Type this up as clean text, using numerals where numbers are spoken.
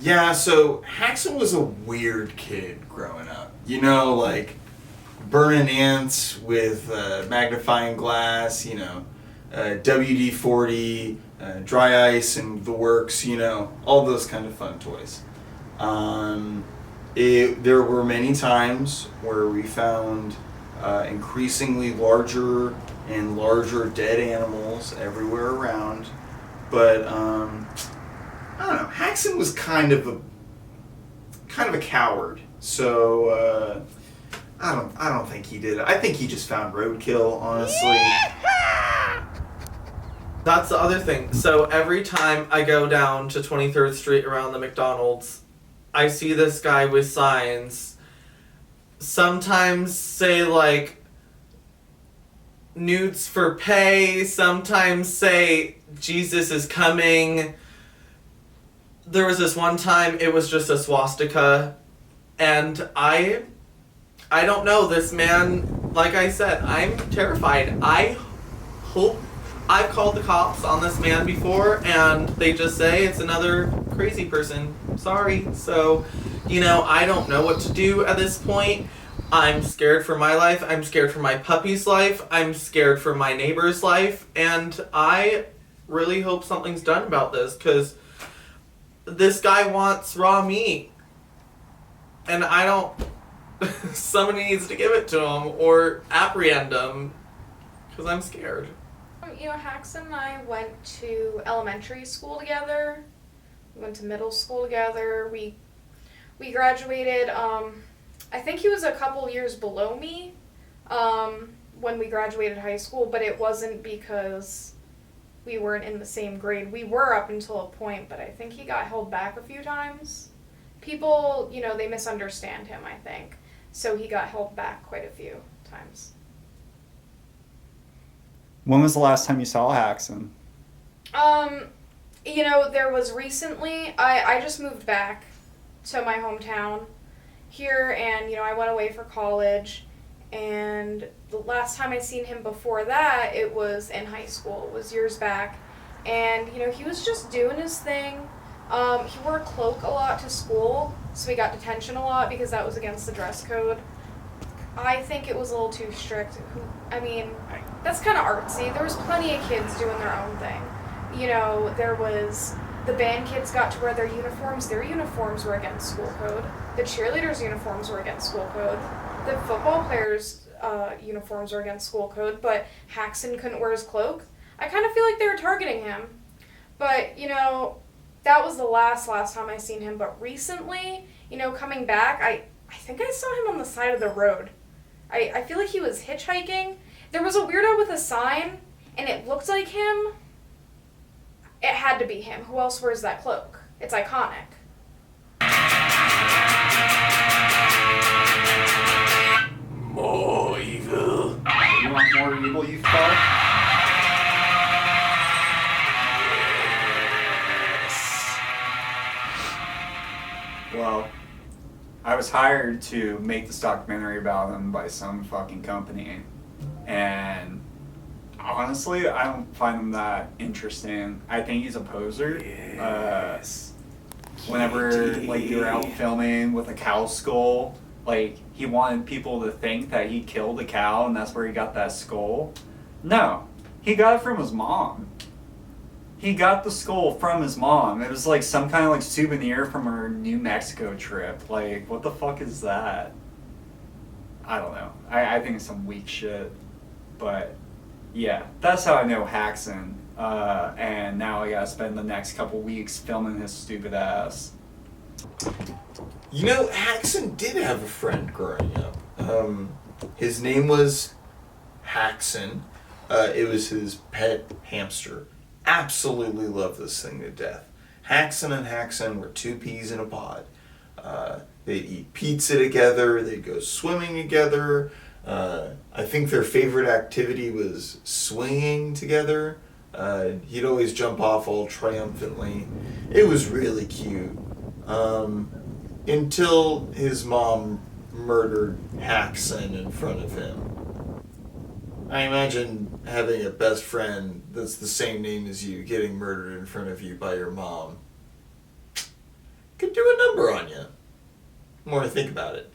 Yeah, so HAXAN was a weird kid growing up. You know, like burning ants with magnifying glass, WD-40, dry ice and the works, all those kind of fun toys. Um, there were many times where we found increasingly larger and larger dead animals everywhere around, but I don't know. HAXAN was kind of a coward, so I don't think he did it. I think he just found roadkill, honestly. That's the other thing. So every time I go down to 23rd Street around the McDonald's, I see this guy with signs. Sometimes say like nudes for pay, sometimes say Jesus is coming. There was this one time it was just a swastika, and I don't know, this man, like I said, I'm terrified. I hope I've called the cops on this man before, and they just say it's another crazy person. Sorry. So, I don't know what to do at this point. I'm scared for my life. I'm scared for my puppy's life. I'm scared for my neighbor's life. And I really hope something's done about this, because this guy wants raw meat. And I don't... Somebody needs to give it to him or apprehend him, because I'm scared. HAXAN and I went to elementary school together. We went to middle school together. We graduated. I think he was a couple years below me when we graduated high school, but it wasn't because we weren't in the same grade. We were up until a point, but I think he got held back a few times. People, they misunderstand him, I think. So he got held back quite a few times. When was the last time you saw HAXAN? There was recently, I just moved back to my hometown here, and, I went away for college, and the last time I seen him before that, it was in high school. It was years back, and, he was just doing his thing. He wore a cloak a lot to school, so he got detention a lot because that was against the dress code. I think it was a little too strict. That's kind of artsy. There was plenty of kids doing their own thing. There was... The band kids got to wear their uniforms. Their uniforms were against school code. The cheerleaders' uniforms were against school code. The football players' uniforms were against school code, but HAXAN couldn't wear his cloak. I kind of feel like they were targeting him. But, that was the last time I seen him. But recently, coming back, I think I saw him on the side of the road. I feel like he was hitchhiking. There was a weirdo with a sign, and it looked like him. It had to be him. Who else wears that cloak? It's iconic. More evil. You want more evil, you fuck? Well, I was hired to make this documentary about him by some fucking company, and honestly, I don't find him that interesting. I think he's a poser. Yes. Whenever you were out filming with a cow skull, he wanted people to think that he killed a cow and that's where he got that skull. No, he got it from his mom. He got the skull from his mom. It was some kind of souvenir from her New Mexico trip. What the fuck is that? I don't know. I think it's some weak shit. But yeah, that's how I know HAXAN. And now I gotta spend the next couple weeks filming his stupid ass. HAXAN did have a friend growing up. His name was HAXAN. It was his pet hamster. Absolutely love this thing to death. HAXAN and HAXAN were two peas in a pod. They'd eat pizza together, they'd go swimming together. I think their favorite activity was swinging together. He'd always jump off all triumphantly. It was really cute. Until his mom murdered HAXAN in front of him. I imagine having a best friend that's the same name as you getting murdered in front of you by your mom. could do a number on you. The more I think about it.